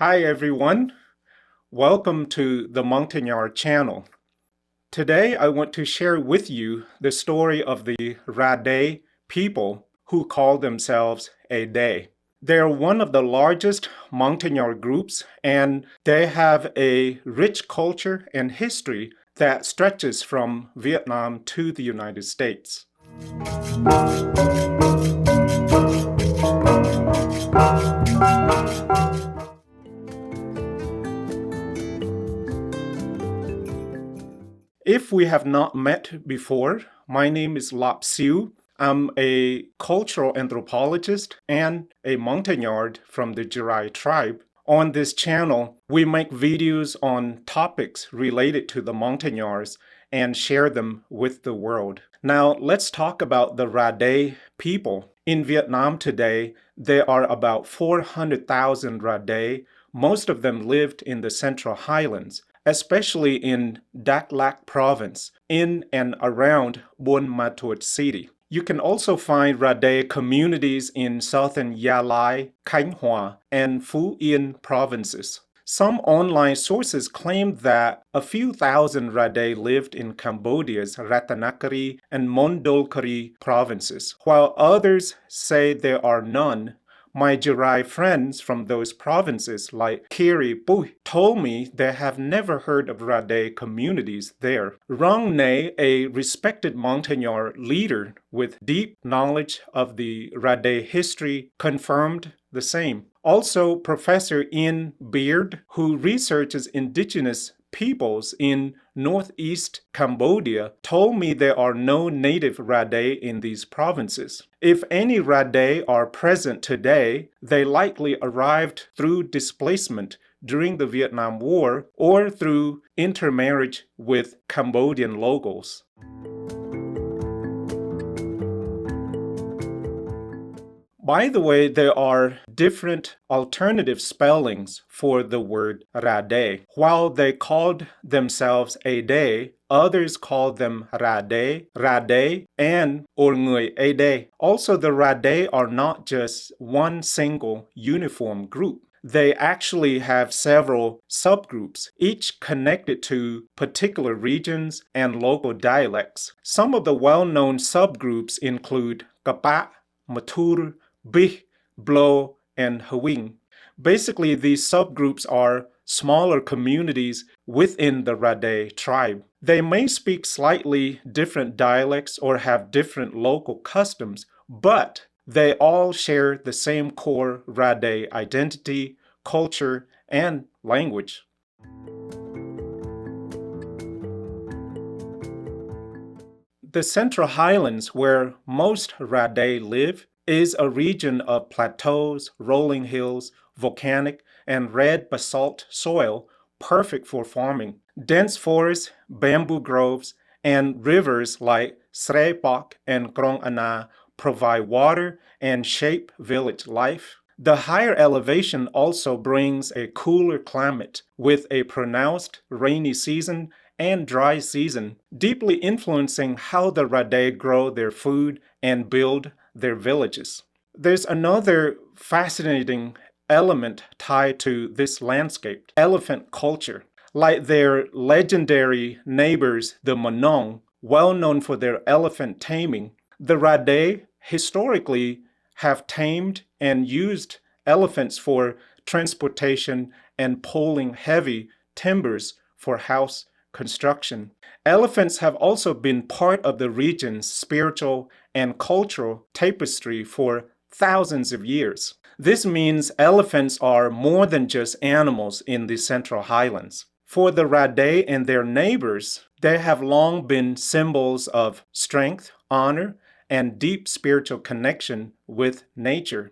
Hi everyone, welcome to the Montagnard channel. Today I want to share with you the story of the Raday people who call themselves Raday. They're one of the largest Montagnard groups and they have a rich culture and history that stretches from Vietnam to the United States. If we have not met before, my name is Lap Siu. I'm a cultural anthropologist and a Montagnard from the Raday tribe. On this channel, we make videos on topics related to the Montagnards and share them with the world. Now, let's talk about the Raday people. In Vietnam today, there are about 400,000 Raday. Most of them lived in the Central Highlands, especially in Dak Lak province, in and around Buôn Thuot city. You can also find Raday communities in southern Ya Lai, Khánh Hòa, and Phú Yên provinces. Some online sources claim that a few thousand Raday lived in Cambodia's Ratanakiri and Mondulkiri provinces, while others say there are none. My Raday friends from those provinces, like Kiri Bui, told me they have never heard of Raday communities there. Rong Ne, a respected Montagnard leader with deep knowledge of the Raday history, confirmed the same. Also, Professor Ian Beard, who researches indigenous peoples in northeast Cambodia, told me there are no native Raday in these provinces. If any Raday are present today, they likely arrived through displacement during the Vietnam War or through intermarriage with Cambodian locals. By the way, there are different alternative spellings for the word Raday. While they called themselves Raday, others called them Raday, Raday, and or Người Raday. Also, the Raday are not just one single uniform group. They actually have several subgroups, each connected to particular regions and local dialects. Some of the well-known subgroups include Kapat, Matur, Bih, Blo, and Hwing. Basically, these subgroups are smaller communities within the Raday tribe. They may speak slightly different dialects or have different local customs, but they all share the same core Raday identity, culture, and language. The Central Highlands, where most Raday live, is a region of plateaus, rolling hills, volcanic, and red basalt soil perfect for farming. Dense forests, bamboo groves, and rivers like Sre Pak and Krong Ana provide water and shape village life. The higher elevation also brings a cooler climate with a pronounced rainy season and dry season, deeply influencing how the Raday grow their food and build their villages. There's another fascinating element tied to this landscape: elephant culture. Like their legendary neighbors, the Monong, well known for their elephant taming, the Raday historically have tamed and used elephants for transportation and pulling heavy timbers for house construction. Elephants have also been part of the region's spiritual and cultural tapestry for thousands of years. This means elephants are more than just animals in the Central Highlands. For the Raday and their neighbors, they have long been symbols of strength, honor, and deep spiritual connection with nature.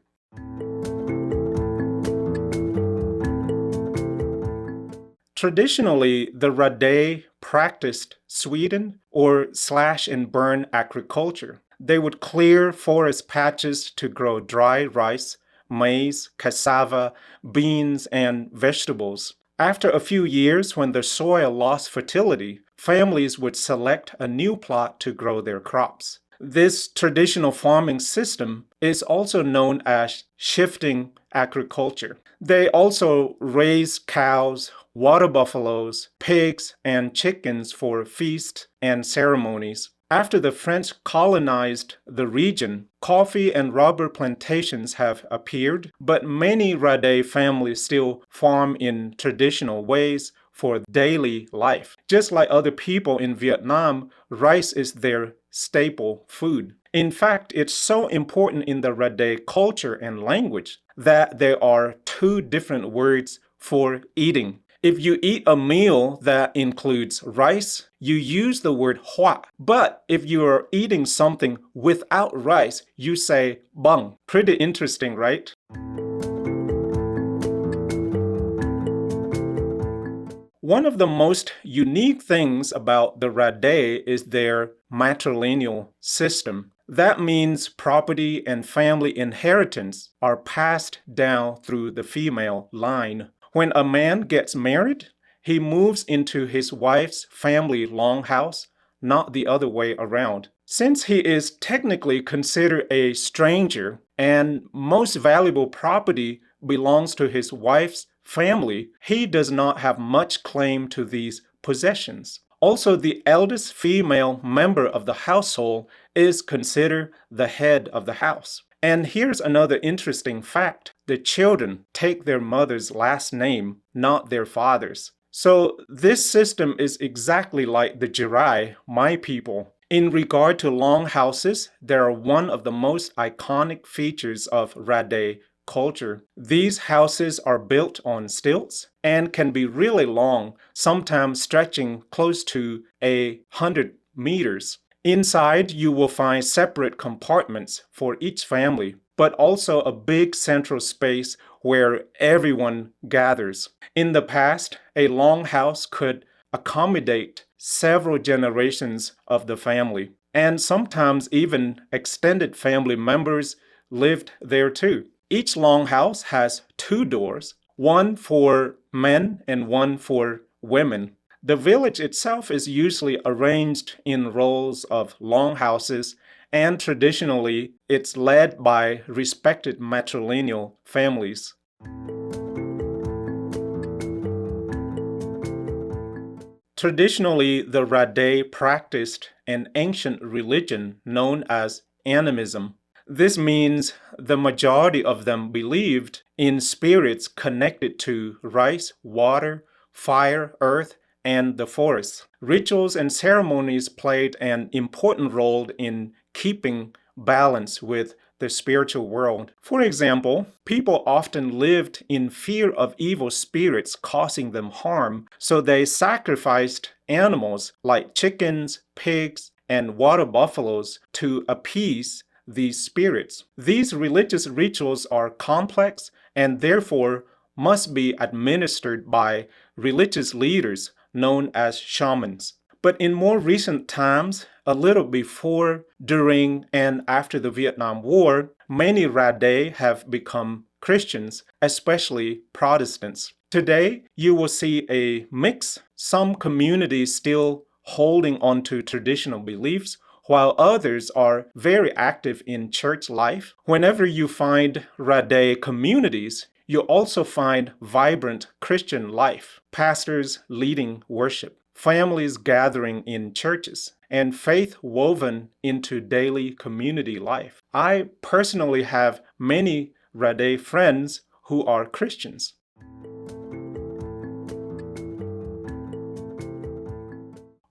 Traditionally, the Raday practiced Sweden or slash and burn agriculture. They would clear forest patches to grow dry rice, maize, cassava, beans, and vegetables. After a few years, when the soil lost fertility, families would select a new plot to grow their crops. This traditional farming system is also known as shifting agriculture. They also raise cows, water buffaloes, pigs, and chickens for feasts and ceremonies. After the French colonized the region, coffee and rubber plantations have appeared, but many Raday families still farm in traditional ways for daily life. Just like other people in Vietnam, rice is their staple food. In fact, it's so important in the Raday culture and language that there are two different words for eating. If you eat a meal that includes rice, you use the word hoa. But if you are eating something without rice, you say bang. Pretty interesting, right? One of the most unique things about the Raday is their matrilineal system. That means property and family inheritance are passed down through the female line. When a man gets married, he moves into his wife's family longhouse, not the other way around. Since he is technically considered a stranger and most valuable property belongs to his wife's family, he does not have much claim to these possessions. Also, the eldest female member of the household is considered the head of the house. And here's another interesting fact. The children take their mother's last name, not their father's. So this system is exactly like the Jirai, my people. In regard to longhouses, they are one of the most iconic features of Raday culture. These houses are built on stilts and can be really long, sometimes stretching close to 100 meters. Inside, you will find separate compartments for each family, but also a big central space where everyone gathers. In the past, a longhouse could accommodate several generations of the family, and sometimes even extended family members lived there too. Each longhouse has two doors, one for men and one for women. The village itself is usually arranged in rows of longhouses, and traditionally it's led by respected matrilineal families. Traditionally, the Raday practiced an ancient religion known as animism. This means the majority of them believed in spirits connected to rice, water, fire, earth, and the forest. Rituals and ceremonies played an important role in keeping balance with the spiritual world. For example, people often lived in fear of evil spirits causing them harm, so they sacrificed animals like chickens, pigs, and water buffaloes to appease these spirits. These religious rituals are complex and therefore must be administered by religious leaders known as shamans. But in more recent times, a little before, during, and after the Vietnam War, many Raday have become Christians, especially Protestants. Today, you will see a mix, some communities still holding on to traditional beliefs, while others are very active in church life. Whenever you find Raday communities, you also find vibrant Christian life, pastors leading worship, families gathering in churches, and faith woven into daily community life. I personally have many Raday friends who are Christians.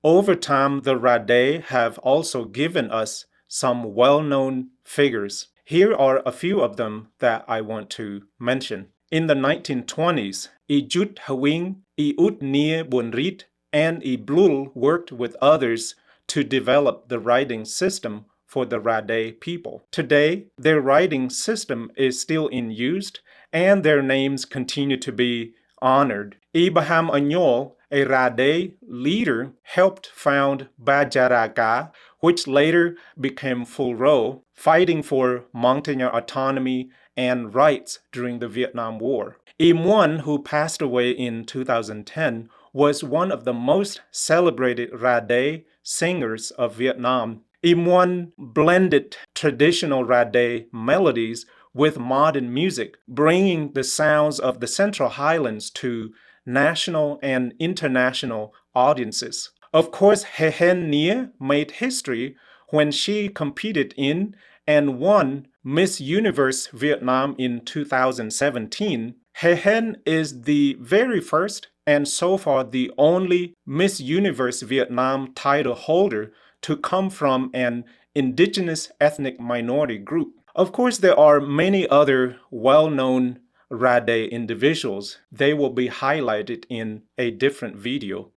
Over time, the Raday have also given us some well-known figures. Here are a few of them that I want to mention. In the 1920s, I Jut Hawing, I Ut Nie Buon Rhade, and I Blul worked with others to develop the writing system for the Raday people. Today, their writing system is still in use, and their names continue to be honored. Y-Bham Enuol, a Raday leader, helped found Bajaraga, which later became Fulro, fighting for Montagnard autonomy and rights during the Vietnam War. Moan, who passed away in 2010, was one of the most celebrated Raday singers of Vietnam. Enuol blended traditional Raday melodies with modern music, bringing the sounds of the Central Highlands to national and international audiences. Of course, Hehen Nia made history when she competed in and won Miss Universe Vietnam in 2017. Hehen is the very first and so far the only Miss Universe Vietnam title holder to come from an indigenous ethnic minority group. Of course, there are many other well-known Raday individuals. They will be highlighted in a different video.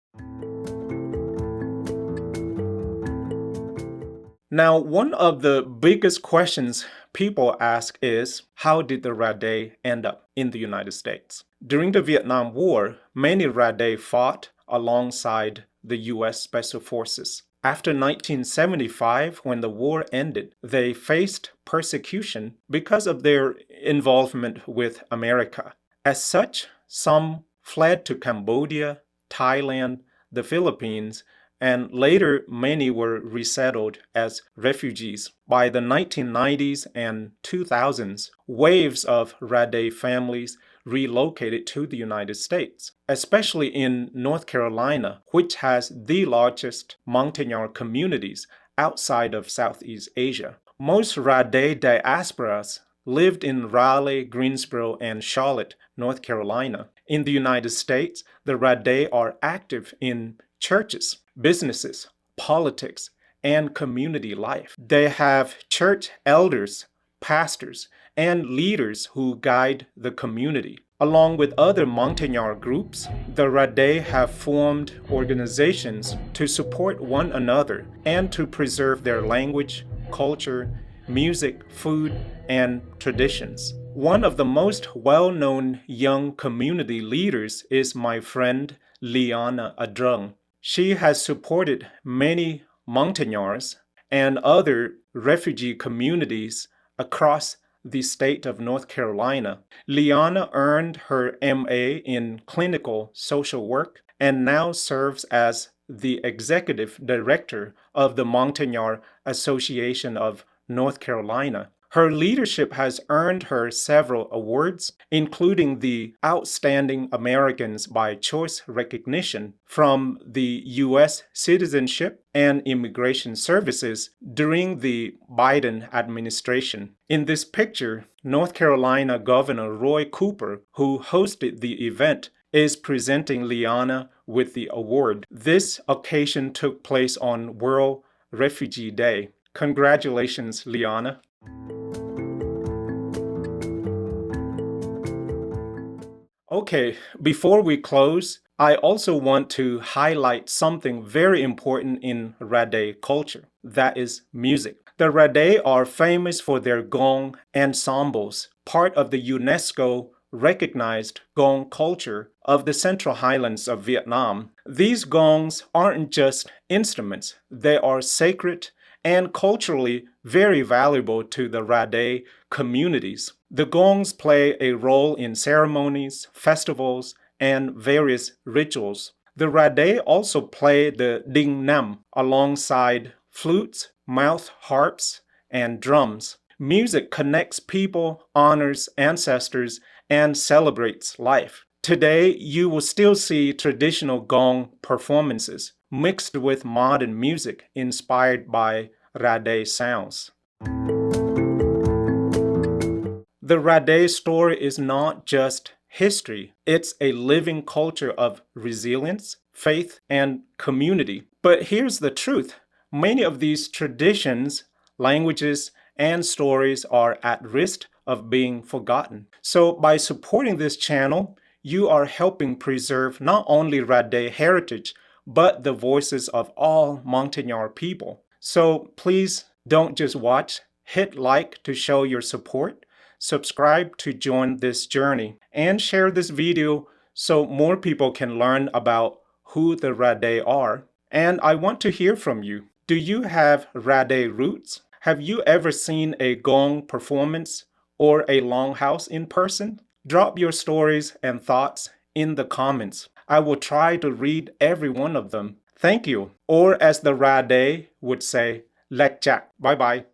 Now, one of the biggest questions people ask is, how did the Raday end up in the United States? During the Vietnam War, many Raday fought alongside the U.S. Special Forces. After 1975, when the war ended, they faced persecution because of their involvement with America. As such, some fled to Cambodia, Thailand, the Philippines, and later many were resettled as refugees. By the 1990s and 2000s, waves of Raday families relocated to the United States, especially in North Carolina, which has the largest Montagnard communities outside of Southeast Asia. Most Raday diasporas lived in Raleigh, Greensboro, and Charlotte, North Carolina. In the United States, the Raday are active in churches, businesses, politics, and community life. They have church elders, pastors, and leaders who guide the community. Along with other Montagnard groups, the Raday have formed organizations to support one another and to preserve their language, culture, music, food, and traditions. One of the most well-known young community leaders is my friend Liana Adrong. She has supported many Montagnards and other refugee communities across the state of North Carolina. Liana earned her MA in clinical social work and now serves as the executive director of the Montagnard Association of North Carolina. Her leadership has earned her several awards, including the Outstanding Americans by Choice recognition from the U.S. Citizenship and Immigration Services during the Biden administration. In this picture, North Carolina Governor Roy Cooper, who hosted the event, is presenting Liana with the award. This occasion took place on World Refugee Day. Congratulations, Liana. Okay, before we close, I also want to highlight something very important in Raday culture, that is music. The Raday are famous for their gong ensembles, part of the UNESCO recognized gong culture of the Central Highlands of Vietnam. These gongs aren't just instruments, they are sacred and culturally very valuable to the Raday communities. The gongs play a role in ceremonies, festivals, and various rituals. The Raday also play the ding nam alongside flutes, mouth harps, and drums. Music connects people, honors ancestors, and celebrates life. Today, you will still see traditional gong performances mixed with modern music inspired by Raday sounds. The Raday story is not just history, it's a living culture of resilience, faith, and community. But here's the truth. Many of these traditions, languages, and stories are at risk of being forgotten. So by supporting this channel, you are helping preserve not only Raday heritage, but the voices of all Montagnard people. So please don't just watch, hit like to show your support, subscribe to join this journey, and share this video so more people can learn about who the Raday are. And I want to hear from you. Do you have Raday roots? Have you ever seen a gong performance or a longhouse in person? Drop your stories and thoughts in the comments. I will try to read every one of them. Thank you. Or as the Raday would say, Lek Jack. Bye bye.